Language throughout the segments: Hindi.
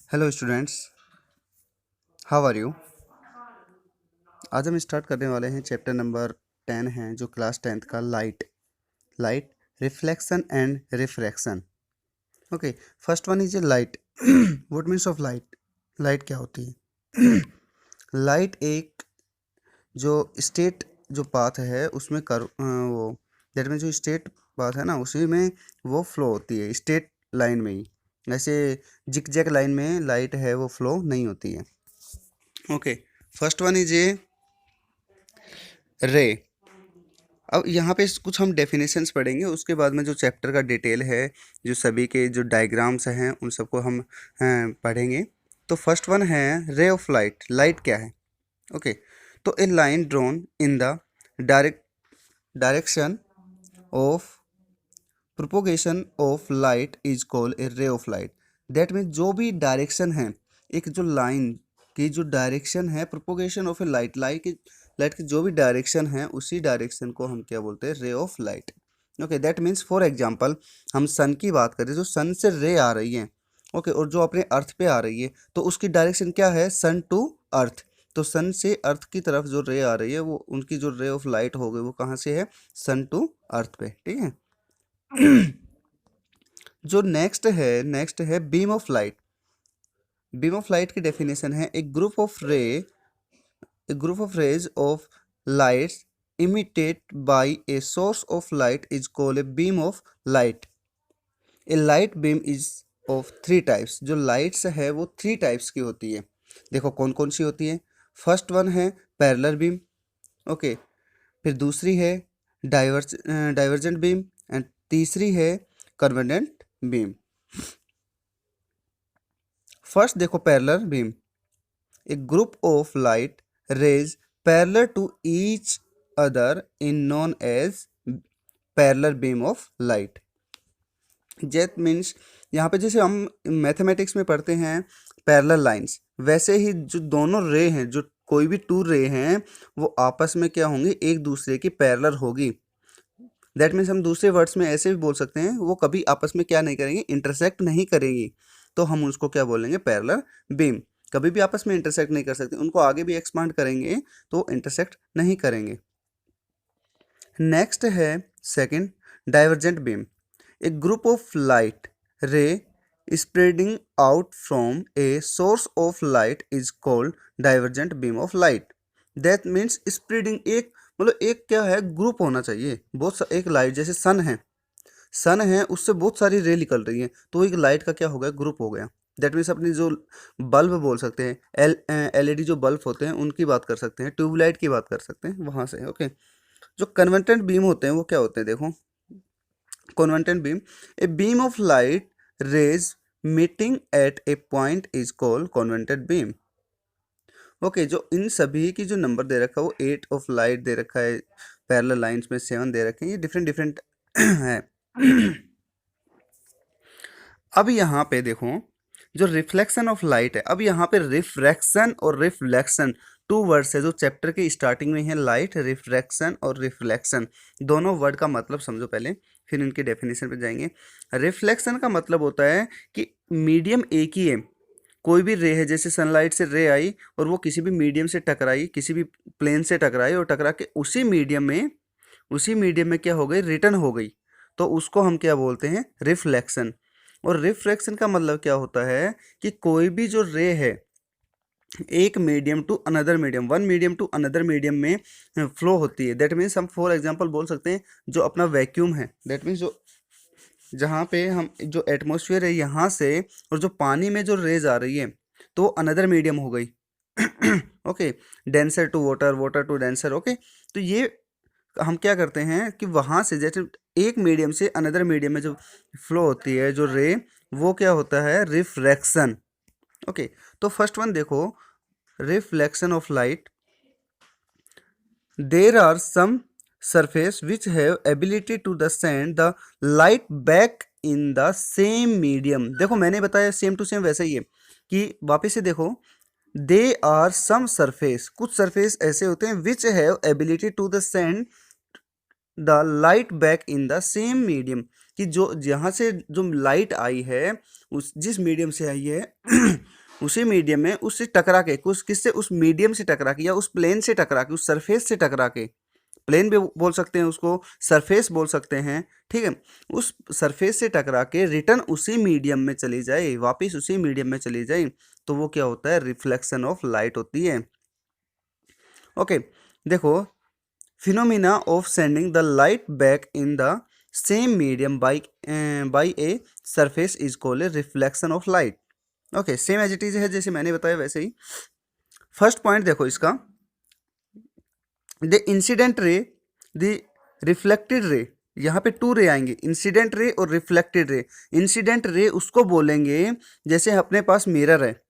Hello students, how are you. आज हम स्टार्ट करने वाले हैं चैप्टर नंबर 10 है जो क्लास 10th का light reflection and refraction. Okay, first one is a light. What means of light. Light क्या होती है? लाइट एक जो स्टेट जो पाथ है उसमें कर वो दैट मीन्स जो स्टेट पाथ है ना उसी में वो फ्लो होती है, स्टेट लाइन में ही। ऐसे जिग जैग लाइन में लाइट है वो फ्लो नहीं होती है। Okay, first one is a रे। अब यहाँ पे कुछ हम डेफिनेशंस पढ़ेंगे, उसके बाद में जो चैप्टर का डिटेल है, जो सभी के जो डायग्राम्स हैं उन सबको हम पढ़ेंगे। तो फर्स्ट वन है रे ऑफ लाइट। लाइट क्या है? ओके, तो a line drawn in the direction of propagation of light is called a ray of light. That means जो भी डायरेक्शन है, एक जो लाइन की जो डायरेक्शन है प्रोपोगेशन ऑफ ए लाइट की जो भी डायरेक्शन है उसी डायरेक्शन को हम क्या बोलते हैं? रे of light. Okay, that means for example हम सन की बात करें, जो सन से रे आ रही है, ओके, और जो अपने अर्थ पे आ रही है, तो उसकी डायरेक्शन क्या है? सन टू अर्थ। तो सन से अर्थ की तरफ जो रे आ रही है वो उनकी जो रे ऑफ लाइट हो गई वो कहाँ से है? सन टू अर्थ पे, ठीक है। जो नेक्स्ट है beam of light. Beam of light की डेफिनेशन है a group of rays of lights emitted by a source of light is called a beam of light. A light beam is of three types. जो लाइट्स है वो थ्री टाइप्स की होती है। देखो कौन कौन सी होती है। फर्स्ट वन है पैरेलल बीम। ओके, फिर दूसरी है डाइवर्जेंट बीम एंड तीसरी है कन्वर्जेंट बीम। फर्स्ट देखो parallel beam, a group of light rays parallel to each other in known as parallel beam of light. That means यहाँ पे जैसे हम मैथमेटिक्स में पढ़ते हैं पैरेलल लाइंस, वैसे ही जो दोनों रे हैं, जो कोई भी टू रे हैं, वो आपस में क्या होंगी? एक दूसरे की पैरेलल होगी। दैट मीन्स हम दूसरे वर्ड्स में ऐसे भी बोल सकते हैं, वो कभी आपस में क्या नहीं करेंगी? इंटरसेक्ट नहीं करेंगी। तो हम उसको क्या बोलेंगे? Parallel beam. कभी भी आपस में इंटरसेक्ट नहीं कर सकते, उनको आगे भी एक्सपांड करेंगे तो इंटरसेक्ट नहीं करेंगे। नेक्स्ट है second divergent beam, a group of light रे spreading out from A source of light is called divergent beam of light. That means spreading एक मतलब एक क्या है? ग्रुप होना चाहिए। एक लाइट जैसे सन है उससे बहुत सारी रे निकल रही है, तो एक लाइट का क्या हो गया? ग्रुप हो गया। दैट मीन्स अपनी जो बल्ब बोल सकते हैं, एलईडी जो बल्ब होते हैं उनकी बात कर सकते हैं, ट्यूबलाइट की बात कर सकते हैं वहाँ से। ओके, जो कन्वर्जेंट बीम होते हैं वो क्या होते हैं? देखो convergent beam, A beam of light raise meeting at A point is called convergent beam. Okay, जो इन सभी की जो नंबर दे रखा है वो 8 ऑफ लाइट दे रखा है, पैरेलल लाइंस में 7 दे रखे हैं, ये डिफरेंट डिफरेंट है। अब यहाँ पे देखो जो रिफ्लेक्शन ऑफ लाइट है, अब यहाँ पे रिफ्रैक्शन और रिफ्लेक्शन टू वर्ड्स है जो चैप्टर के स्टार्टिंग में है। लाइट रिफ्रैक्शन और रिफ्लेक्शन दोनों वर्ड का मतलब समझो पहले, फिर इनके डेफिनेशन पे जाएंगे। रिफ्लेक्शन का मतलब होता है कि मीडियम एक ही है, कोई भी रे है, जैसे सनलाइट से रे आई और वो किसी भी मीडियम से टकराई, किसी भी प्लेन से टकराई और टकरा के उसी मीडियम में क्या हो गई? रिटर्न हो गई, तो उसको हम क्या बोलते हैं? रिफ्लेक्शन। और रिफ्रैक्शन का मतलब क्या होता है कि कोई भी जो रे है एक medium to another medium, one medium to another medium में फ्लो होती है। दैट मीन्स हम फॉर एग्जांपल बोल सकते हैं जो अपना वैक्यूम है, दैट मीन्स जो जहाँ पे हम जो एटमॉस्फेयर है यहाँ से, और जो पानी में जो रेज आ रही है तो वो अनदर मीडियम हो गई। Okay, denser to water, water to denser. Okay, तो ये हम क्या करते हैं कि वहाँ से जैसे एक मीडियम से अनदर मीडियम में जो फ्लो होती है जो रे, वो क्या होता है? रिफ्रैक्शन। ओके, तो फर्स्ट वन देखो, reflection of light. There are some surface which have ability to the send the light back in the same medium। देखो मैंने बताया सेम टू सेम वैसा ही है कि वापस से देखो, दे आर सम सरफेस, कुछ सरफेस ऐसे होते हैं which have ability to the send the light back in the same medium, कि जो यहाँ से जो लाइट आई है उस जिस मीडियम से आई है उसी मीडियम में उससे टकरा के कुछ किससे उस मीडियम से टकरा के या उस प्लेन से टकरा के उस सरफेस से टकरा के, प्लेन भी बोल सकते हैं उसको, सरफेस बोल सकते हैं, ठीक है, उस सरफेस से टकरा के रिटर्न उसी मीडियम में चली जाए, वापस उसी मीडियम में चली जाए, तो वो क्या होता है, रिफ्लेक्शन ऑफ लाइट होती है। ओके, देखो, phenomena of sending the light back in the same medium by a surface is called a reflection of light. Okay, same as it is है जैसे मैंने बताया वैसे ही। फर्स्ट पॉइंट देखो इसका, the incident ray, the reflected ray, यहाँ पे टू रे आएंगे, इंसिडेंट रे और रिफ्लेक्टेड रे। इंसिडेंट रे उसको बोलेंगे जैसे अपने पास मिरर है,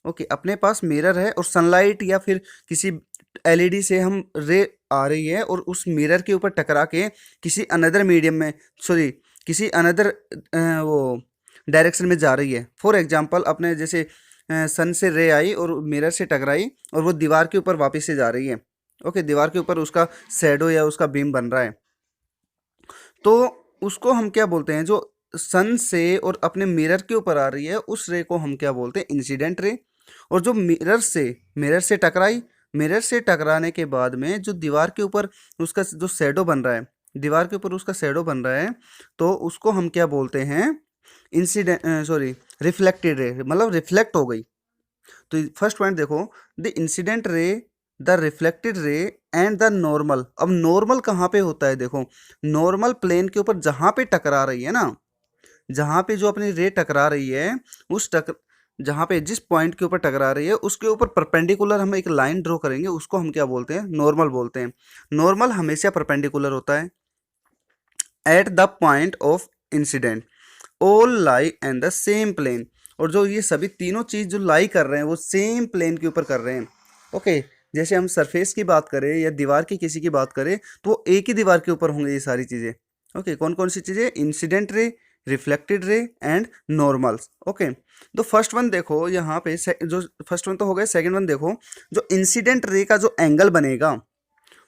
ओके, अपने पास मिरर है और सनलाइट या फिर किसी एलईडी से हम रे आ रही है और उस मिरर के ऊपर टकरा के किसी अनदर मीडियम में, सॉरी, किसी अनदर वो डायरेक्शन में जा रही है। फॉर एग्जांपल अपने जैसे सन से रे आई और मिरर से टकराई और वो दीवार के ऊपर वापस से जा रही है, ओके, दीवार के ऊपर उसका शैडो या उसका बीम बन रहा है, तो उसको हम क्या बोलते हैं, जो सन से और अपने मिरर के ऊपर आ रही है उस रे को हम क्या बोलते हैं, इंसिडेंट रे। और जो मिरर से टकराई, मिरर से टकराने के बाद में जो दीवार के ऊपर उसका जो शैडो बन रहा है, दीवार के ऊपर उसका शैडो बन रहा है, तो उसको हम क्या बोलते हैं, रिफ्लेक्टेड रे, मतलब रिफ्लेक्ट हो गई। तो फर्स्ट पॉइंट देखो, the incident ray, the reflected ray and the normal. अब नॉर्मल कहाँ पे होता है, देखो, नॉर्मल प्लेन के ऊपर जहाँ पे टकरा रही है ना, जहाँ पे जो अपनी रे टकरा रही है, जहाँ पे जिस पॉइंट के ऊपर टकरा रही है उसके ऊपर परपेंडिकुलर हम एक लाइन ड्रॉ करेंगे, उसको हम क्या बोलते हैं, नॉर्मल बोलते हैं। नॉर्मल हमेशा परपेंडिकुलर होता है। At the point of incident all lie and the same plane, और जो ये सभी तीनों चीज जो लाई कर रहे हैं वो सेम प्लेन के ऊपर कर रहे हैं। ओके, जैसे हम सरफेस की बात करें या दीवार की किसी की बात करें तो वो एक ही दीवार के ऊपर होंगे ये सारी चीजें। ओके, कौन कौन सी चीजें, incident ray, reflected ray and normals. Okay, तो फर्स्ट वन देखो यहाँ पे जो फर्स्ट वन तो हो गया, सेकंड वन देखो, जो इंसिडेंट रे का जो एंगल बनेगा,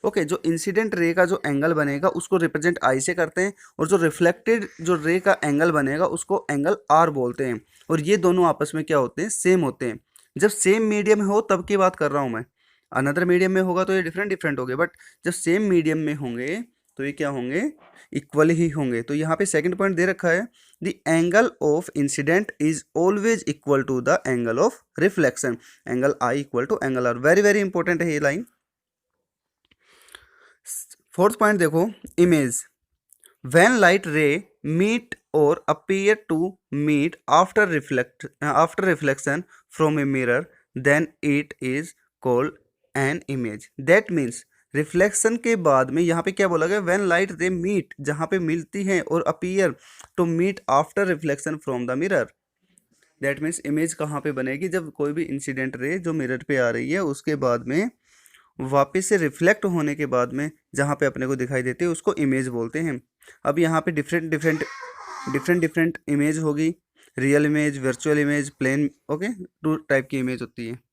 ओके, जो इंसिडेंट रे का जो एंगल बनेगा उसको रिप्रेजेंट आई से करते हैं, और जो रिफ्लेक्टेड जो रे का एंगल बनेगा उसको एंगल आर बोलते हैं। और ये दोनों आपस में क्या होते हैं, सेम होते हैं। जब सेम मीडियम हो तब की बात कर रहा हूँ मैं, अनदर मीडियम में होगा तो ये डिफरेंट डिफरेंट हो गए, बट जब सेम मीडियम में होंगे तो ये क्या होंगे, इक्वल ही होंगे। तो यहाँ पे सेकंड पॉइंट दे रखा है, the angle of incidence is always equal to the angle of reflection, angle I equal to angle R. Very very important है ये लाइन। फोर्थ पॉइंट देखो, image, when light ray meet और appear to meet after reflection from a mirror, then it is called an image. That means reflection के बाद में यहाँ पे क्या बोला गया, व्हेन लाइट रे मीट, जहाँ पे मिलती है, और appear to meet after reflection from the mirror. That means image कहाँ पे बनेगी, जब कोई भी इंसिडेंट रे जो मिरर पे आ रही है उसके बाद में वापस से रिफ्लेक्ट होने के बाद में जहाँ पे अपने को दिखाई देती है उसको इमेज बोलते हैं। अब यहाँ पे डिफरेंट इमेज होगी, real image, virtual image, plane, okay, two type की इमेज होती है।